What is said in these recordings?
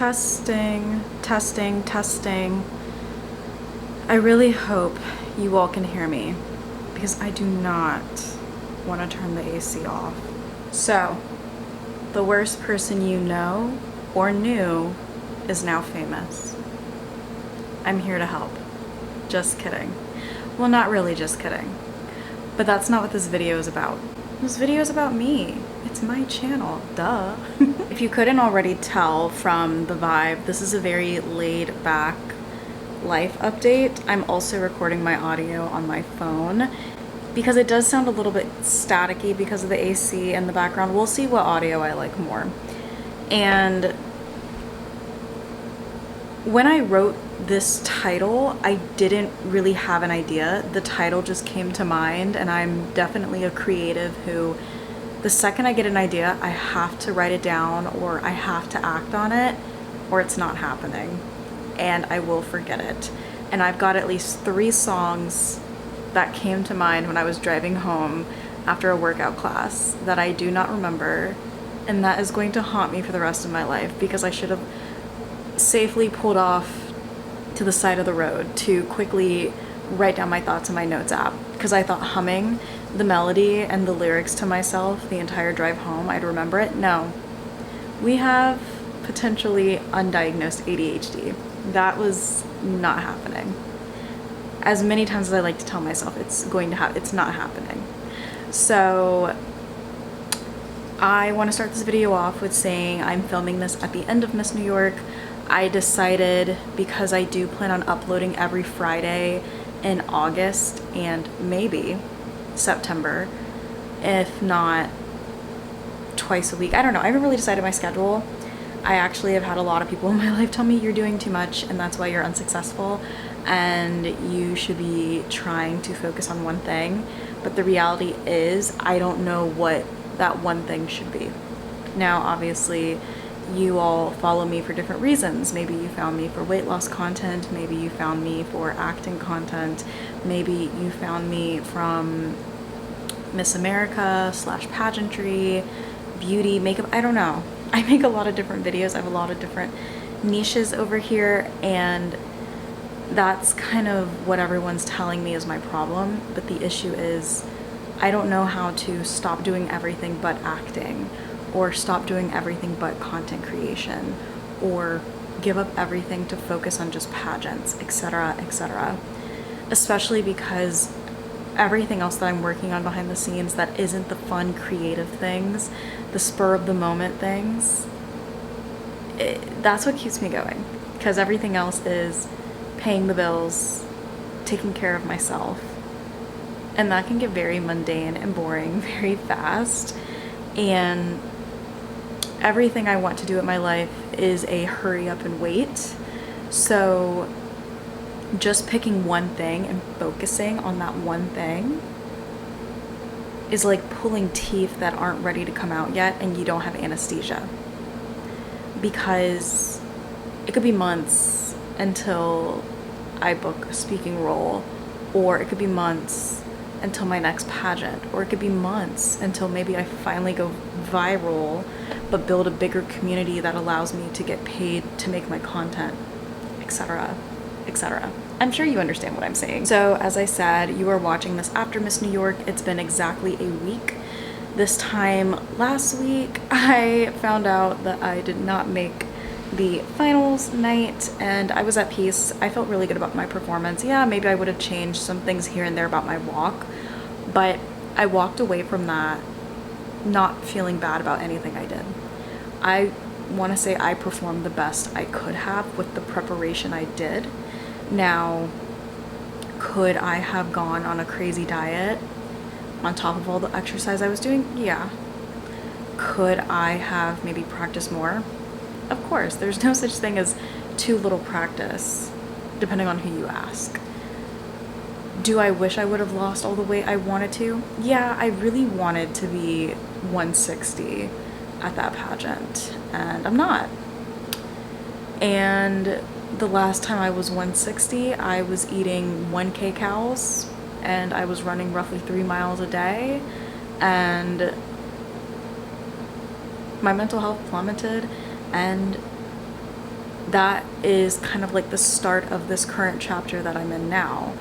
Testing, testing, testing. I really hope you all can hear me because I do not want to turn the AC off. So, the worst person you know or knew is now famous. I'm here to help. Just kidding. Well, not really just kidding. But that's not what this video is about. This video is about me. It's my channel, duh. If you couldn't already tell from the vibe, this is a very laid back life update. I'm also recording my audio on my phone because it does sound a little bit staticky because of the AC in the background. We'll see what audio I like more. And when I wrote this title, I didn't really have an idea. The title just came to mind, and I'm definitely a creative who, the second I get an idea, I have to write it down or I have to act on it or it's not happening and I will forget it. And I've got at least 3 songs that came to mind when I was driving home after a workout class that I do not remember, and that is going to haunt me for the rest of my life because I should have safely pulled off to the side of the road to quickly write down my thoughts in my notes app, because I thought humming the melody and the lyrics to myself the entire drive home I'd remember it. No, we have potentially undiagnosed ADHD. That was not happening. As many times as I like to tell myself it's not happening. So I want to start this video off with saying I'm filming this at the end of Miss New York. I decided, because I do plan on uploading every Friday in August and maybe September, if not twice a week. I don't know. I haven't really decided my schedule. I actually have had a lot of people in my life tell me you're doing too much and that's why you're unsuccessful and you should be trying to focus on one thing. But the reality is I don't know what that one thing should be. Now, obviously, you all follow me for different reasons. Maybe you found me for weight loss content, maybe you found me for acting content, maybe you found me from Miss America / pageantry, beauty, makeup, I don't know. I make a lot of different videos. I have a lot of different niches over here, and that's kind of what everyone's telling me is my problem. But the issue is I don't know how to stop doing everything but acting, or stop doing everything but content creation, or give up everything to focus on just pageants, etc., etc. Especially because everything else that I'm working on behind the scenes that isn't the fun, creative things, the spur of the moment things, that's what keeps me going. Because everything else is paying the bills, taking care of myself, and that can get very mundane and boring very fast. And everything I want to do in my life is a hurry up and wait. So just picking one thing and focusing on that one thing is like pulling teeth that aren't ready to come out yet and you don't have anesthesia. Because it could be months until I book a speaking role, or it could be months until my next pageant, or it could be months until maybe I finally go viral but build a bigger community that allows me to get paid to make my content, etc., etc. I'm sure you understand what I'm saying. So as I said, you are watching this after Miss New York. It's been exactly a week. This time last week, I found out that I did not make the finals night, and I was at peace. I felt really good about my performance. Yeah, maybe I would have changed some things here and there about my walk, but I walked away from that not feeling bad about anything I did. I want to say I performed the best I could have with the preparation I did. Now, could I have gone on a crazy diet on top of all the exercise I was doing? Yeah. Could I have maybe practiced more? Of course. There's no such thing as too little practice, depending on who you ask. Do I wish I would have lost all the weight I wanted to? Yeah, I really wanted to be 160 at that pageant, and I'm not. And the last time I was 160, I was eating 1 kcal, and I was running roughly 3 miles a day, and my mental health plummeted, and that is kind of like the start of this current chapter that I'm in now.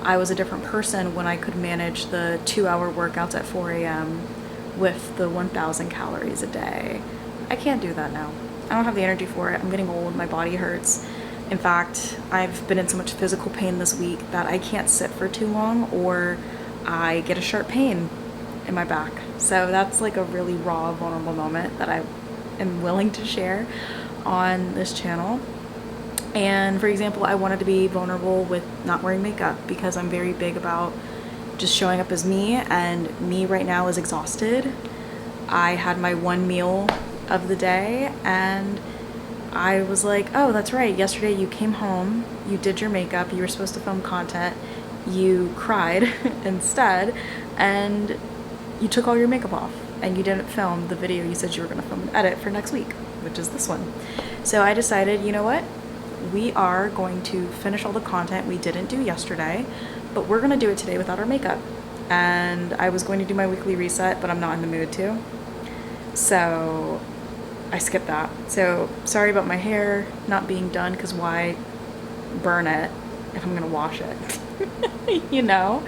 I was a different person when I could manage the 2-hour workouts at 4 a.m. with the 1,000 calories a day. I can't do that now. I don't have the energy for it. I'm getting old, my body hurts. In fact, I've been in so much physical pain this week that I can't sit for too long, or I get a sharp pain in my back. So that's like a really raw, vulnerable moment that I am willing to share on this channel. And for example, I wanted to be vulnerable with not wearing makeup because I'm very big about just showing up as me, and me right now is exhausted. I had my one meal of the day and I was like, oh, that's right. Yesterday you came home, you did your makeup, you were supposed to film content, you cried instead, and you took all your makeup off and you didn't film the video you said you were going to film and edit for next week, which is this one. So I decided, you know what? We are going to finish all the content we didn't do yesterday, but we're going to do it today without our makeup. And I was going to do my weekly reset, but I'm not in the mood to. So I skipped that. So sorry about my hair not being done, because why burn it if I'm gonna wash it? You know?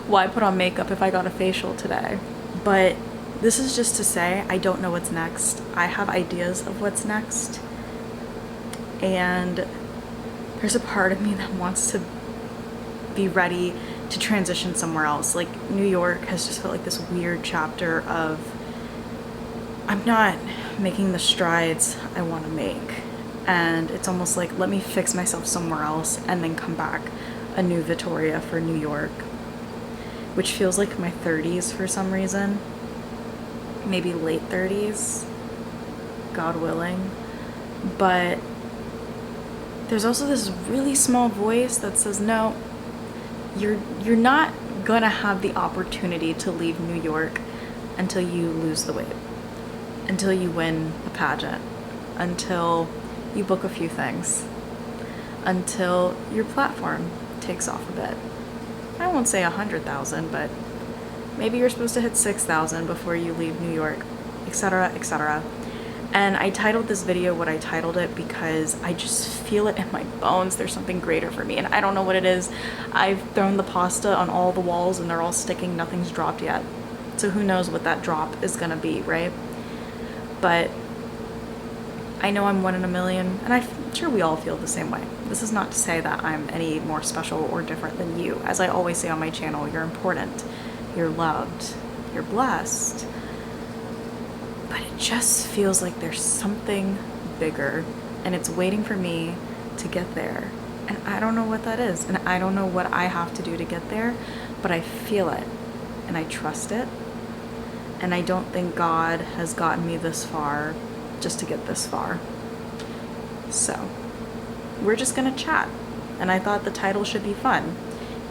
Why put on makeup if I got a facial today? But this is just to say, I don't know what's next. I have ideas of what's next. And there's a part of me that wants to be ready to transition somewhere else. Like New York has just felt like this weird chapter of, I'm not making the strides I want to make, and it's almost like, let me fix myself somewhere else and then come back a new Victoria for New York, which feels like my 30s for some reason, maybe late 30s, God willing. But there's also this really small voice that says, no, you're not gonna have the opportunity to leave New York until you lose the weight, until you win a pageant, until you book a few things, until your platform takes off a bit. I won't say 100,000, but maybe you're supposed to hit 6,000 before you leave New York, etc., etc. And I titled this video what I titled it because I just feel it in my bones. There's something greater for me, and I don't know what it is. I've thrown the pasta on all the walls and they're all sticking, nothing's dropped yet. So who knows what that drop is gonna be, right? But I know I'm 1 in a million, and I'm sure we all feel the same way. This is not to say that I'm any more special or different than you. As I always say on my channel, you're important, you're loved, you're blessed. But it just feels like there's something bigger, and it's waiting for me to get there. And I don't know what that is, and I don't know what I have to do to get there, but I feel it, and I trust it. And I don't think God has gotten me this far just to get this far. So we're just gonna chat. And I thought the title should be fun,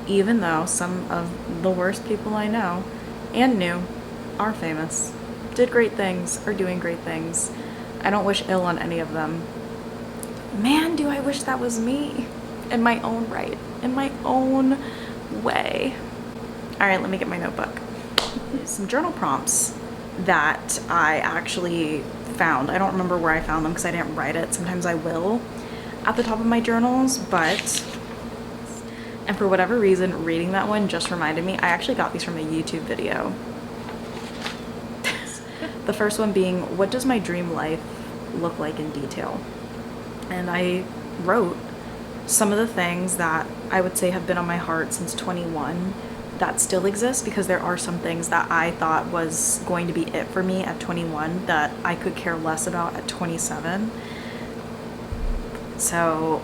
even though some of the worst people I know and knew are famous, did great things, are doing great things. I don't wish ill on any of them. Man, do I wish that was me in my own right, in my own way. All right, let me get my notebook. Some journal prompts that I actually found. I don't remember where I found them because I didn't write it. Sometimes I will at the top of my journals, and for whatever reason, reading that one just reminded me, I actually got these from a YouTube video. The first one being, what does my dream life look like in detail? And I wrote some of the things that I would say have been on my heart since 21 that still exist, because there are some things that I thought was going to be it for me at 21 that I could care less about at 27. So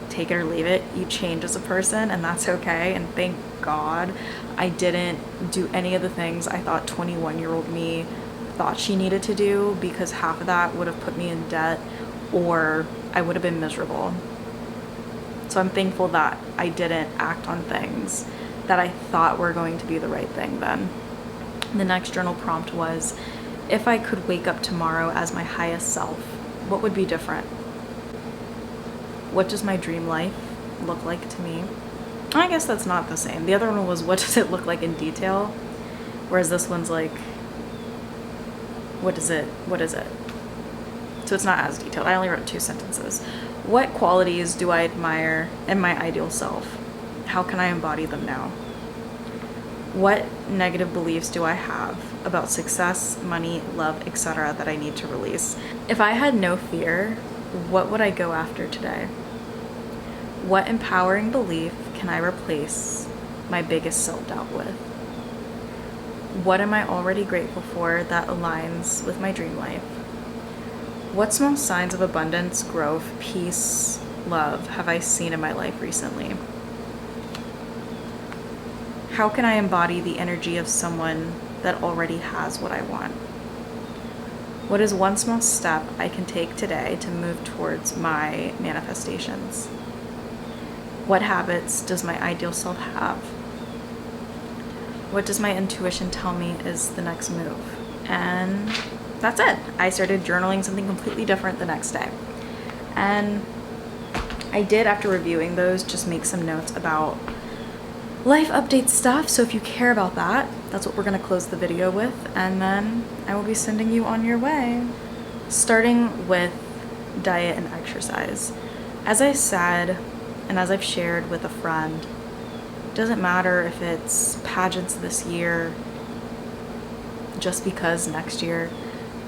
take it or leave it. You change as a person, and that's okay. And thank God I didn't do any of the things I thought 21-year-old me thought she needed to do, because half of that would have put me in debt, or I would have been miserable. So I'm thankful that I didn't act on things that I thought were going to be the right thing then. The next journal prompt was, if I could wake up tomorrow as my highest self, what would be different? What does my dream life look like to me? I guess that's not the same. The other one was, what does it look like in detail? Whereas this one's like, what is it? so it's not as detailed. I only wrote 2 sentences. What qualities do I admire in my ideal self? How can I embody them now? What negative beliefs do I have about success, money, love, etc. that I need to release? If I had no fear, what would I go after today? What empowering belief can I replace my biggest self-doubt with? What am I already grateful for that aligns with my dream life? What small signs of abundance, growth, peace, love have I seen in my life recently? How can I embody the energy of someone that already has what I want? What is one small step I can take today to move towards my manifestations? What habits does my ideal self have? What does my intuition tell me is the next move? And that's it. I started journaling something completely different the next day. And I did, after reviewing those, just make some notes about life update stuff. So if you care about that, that's what we're going to close the video with. And then I will be sending you on your way. Starting with diet and exercise. As I said, and as I've shared with a friend, it doesn't matter if it's pageants this year, just because next year,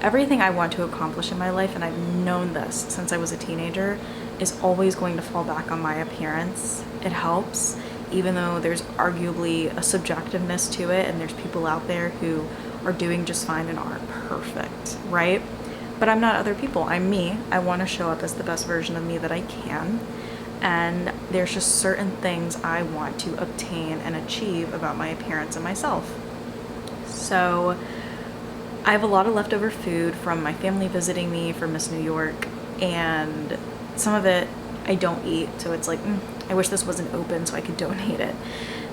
everything I want to accomplish in my life, and I've known this since I was a teenager, is always going to fall back on my appearance. It helps, even though there's arguably a subjectiveness to it, and there's people out there who are doing just fine and aren't perfect, right? But I'm not other people. I'm me. I want to show up as the best version of me that I can. And there's just certain things I want to obtain and achieve about my appearance and myself. So I have a lot of leftover food from my family visiting me for Miss New York, and some of it I don't eat, so it's like, I wish this wasn't open so I could donate it.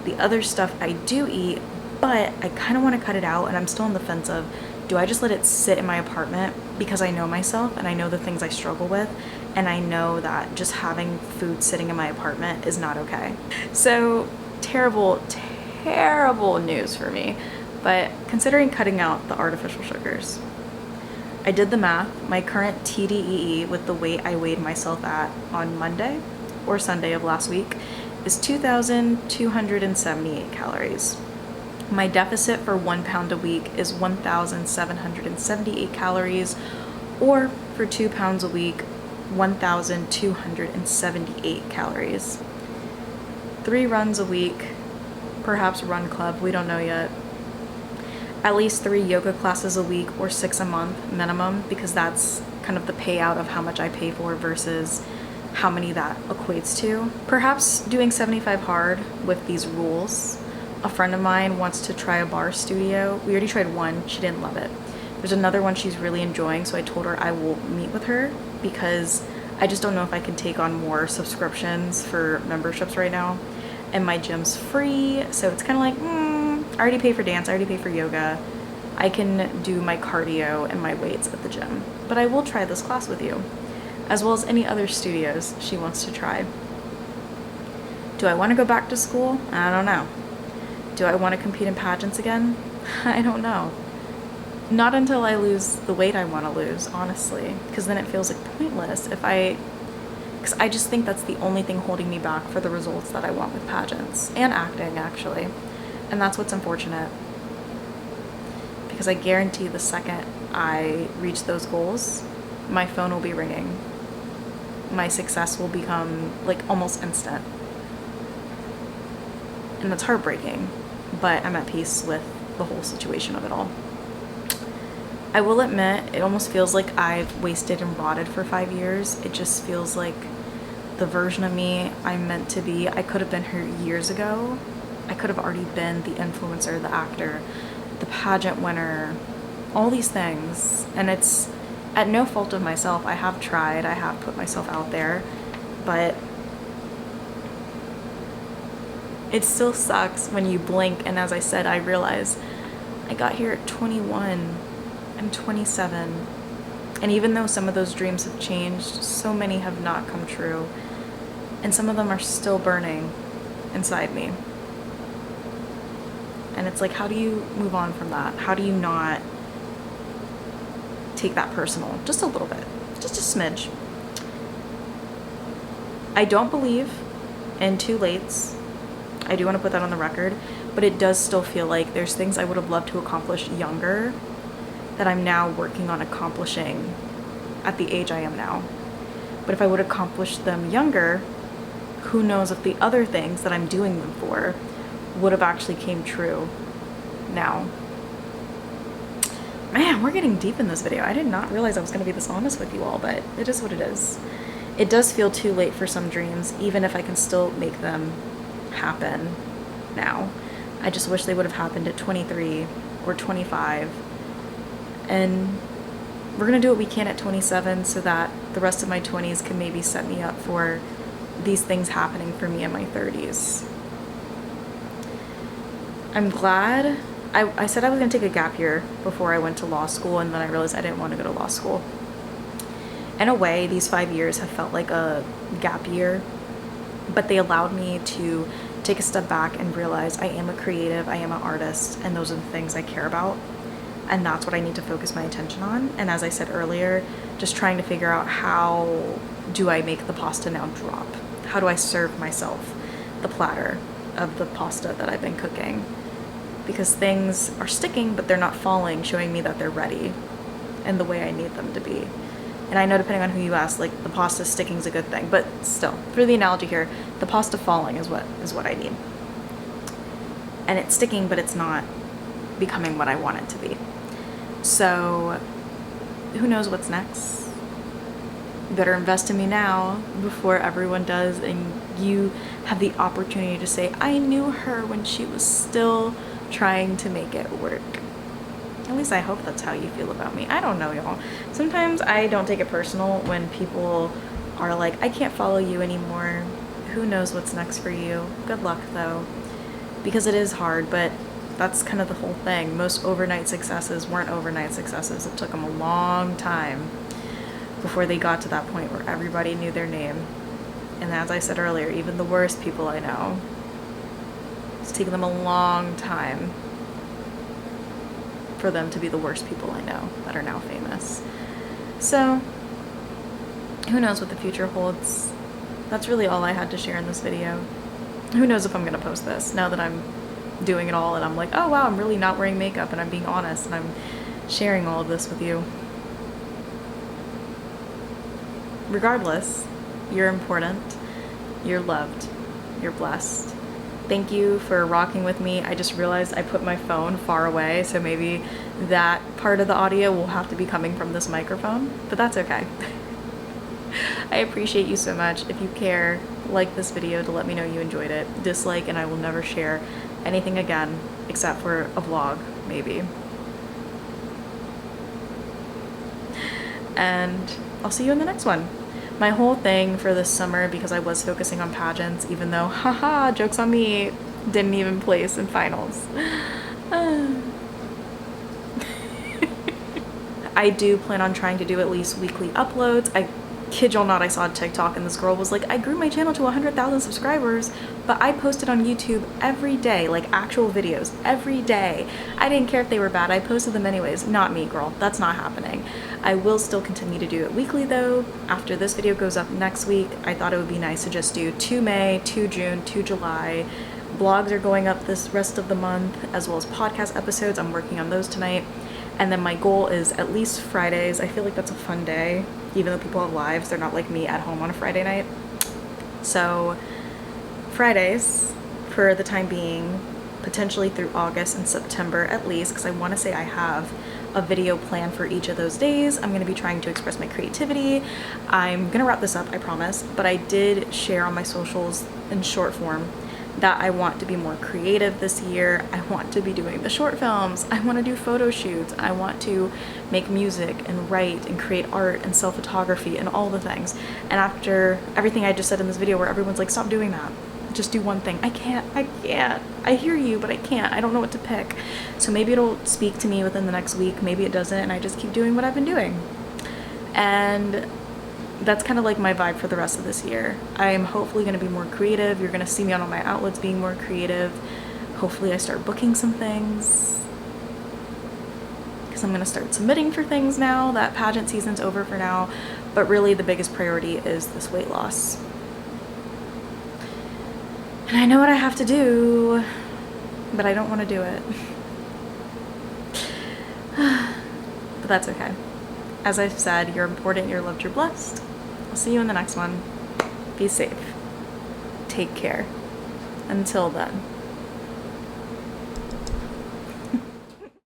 The other stuff I do eat, but I kind of want to cut it out, and I'm still on the fence of, do I just let it sit in my apartment because I know myself and I know the things I struggle with, and I know that just having food sitting in my apartment is not okay. So terrible, terrible news for me, but considering cutting out the artificial sugars. I did the math. My current TDEE with the weight I weighed myself at on Monday or Sunday of last week is 2,278 calories. My deficit for 1 pound a week is 1,778 calories, or for 2 pounds a week, 1,278 calories. 3 runs a week, perhaps run club, we don't know yet. At least 3 yoga classes a week, or 6 a month minimum, because that's kind of the payout of how much I pay for versus how many that equates to. Perhaps doing 75 hard with these rules. A friend of mine wants to try a bar studio. We already tried one, she didn't love it. There's another one she's really enjoying, so I told her I will meet with her because I just don't know if I can take on more subscriptions for memberships right now. And my gym's free, so it's kind of like, I already pay for dance, I already pay for yoga. I can do my cardio and my weights at the gym. But I will try this class with you, as well as any other studios she wants to try. Do I want to go back to school? I don't know. Do I want to compete in pageants again? I don't know. Not until I lose the weight I want to lose, honestly, because then it feels like pointless because I just think that's the only thing holding me back for the results that I want with pageants and acting, actually. And that's what's unfortunate, because I guarantee the second I reach those goals, my phone will be ringing. My success will become like almost instant. And that's heartbreaking, but I'm at peace with the whole situation of it all. I will admit, it almost feels like I've wasted and rotted for 5 years. It just feels like the version of me I'm meant to be. I could have been her years ago. I could have already been the influencer, the actor, the pageant winner, all these things. And it's at no fault of myself. I have tried, I have put myself out there, but it still sucks when you blink, and as I said, I realize I got here at 21. I'm 27. And even though some of those dreams have changed, so many have not come true. And some of them are still burning inside me. And it's like, how do you move on from that? How do you not take that personal? Just a little bit. just a smidge. I don't believe in too lates. I do want to put that on the record, but it does still feel like there's things I would have loved to accomplish younger that I'm now working on accomplishing at the age I am now. But if I would accomplish them younger, who knows if the other things that I'm doing them for would have actually came true now. Man, we're getting deep in this video. I did not realize I was going to be this honest with you all, but it is what it is. It does feel too late for some dreams, even if I can still make them happen now. I just wish they would have happened at 23 or 25. And we're going to do what we can at 27 so that the rest of my 20s can maybe set me up for these things happening for me in my 30s. I'm glad. I said I was going to take a gap year before I went to law school, and then I realized I didn't want to go to law school. In a way, these 5 years have felt like a gap year, but they allowed me to take a step back and realize I am a creative, I am an artist, and those are the things I care about. And that's what I need to focus my attention on. And as I said earlier, just trying to figure out how do I make the pasta now drop? How do I serve myself the platter of the pasta that I've been cooking? Because things are sticking, but they're not falling, showing me that they're ready and the way I need them to be. And I know depending on who you ask, like the pasta sticking is a good thing, but still, through the analogy here, the pasta falling is what I need. And it's sticking, but it's not becoming what I want it to be. So who knows what's next? You better invest in me now before everyone does, and you have the opportunity to say, I knew her when she was still trying to make it work. At least I hope that's how you feel about me. I don't know, y'all. Sometimes I don't take it personal when people are like, I can't follow you anymore. Who knows what's next for you? Good luck, though. Because it is hard, but that's kind of the whole thing. Most overnight successes weren't overnight successes. It took them a long time before they got to that point where everybody knew their name. And as I said earlier, even the worst people I know, it's taken them a long time for them to be the worst people I know that are now famous. So, who knows what the future holds? That's really all I had to share in this video. Who knows if I'm gonna post this now that I'm doing it all and I'm like, oh wow, I'm really not wearing makeup and I'm being honest and I'm sharing all of this with you. Regardless, you're important, you're loved, you're blessed. Thank you for rocking with me. I just realized I put my phone far away, so maybe that part of the audio will have to be coming from this microphone, but that's okay. I appreciate you so much. If you care, like this video to let me know you enjoyed it. Dislike and I will never share anything again except for a vlog, maybe. And I'll see you in the next one. My whole thing for this summer, because I was focusing on pageants, even though, haha, joke's on me, didn't even place in finals. I do plan on trying to do at least weekly uploads. I kid y'all not, I saw a TikTok and this girl was like, I grew my channel to 100,000 subscribers, but I posted on YouTube every day, like actual videos every day. I didn't care if they were bad, I posted them anyways. Not me, girl, that's not happening. I will still continue to do it weekly though. After this video goes up next week, I thought it would be nice to just do 2 May, 2 June, 2 July. Vlogs are going up this rest of the month, as well as podcast episodes. I'm working on those tonight. And then my goal is at least Fridays. I feel like that's a fun day. Even though people have lives, they're not like me at home on a Friday night. So Fridays, for the time being, potentially through August and September at least, because I want to say I have a video plan for each of those days. I'm going to be trying to express my creativity. I'm going to wrap this up, I promise, but I did share on my socials in short form that I want to be more creative this year. I want to be doing the short films. I want to do photo shoots. I want to make music and write and create art and sell photography and all the things. And after everything I just said in this video where everyone's like, stop doing that, just do one thing. I can't. I hear you, but I can't. I don't know what to pick. So maybe it'll speak to me within the next week. Maybe it doesn't, and I just keep doing what I've been doing. And that's kind of like my vibe for the rest of this year. I'm hopefully going to be more creative. You're going to see me on all my outlets being more creative. Hopefully I start booking some things, because I'm going to start submitting for things now that pageant season's over for now. But really the biggest priority is this weight loss. And I know what I have to do, but I don't want to do it. But that's okay. As I've said, you're important, you're loved, you're blessed. I'll see you in the next one. Be safe. Take care. Until then.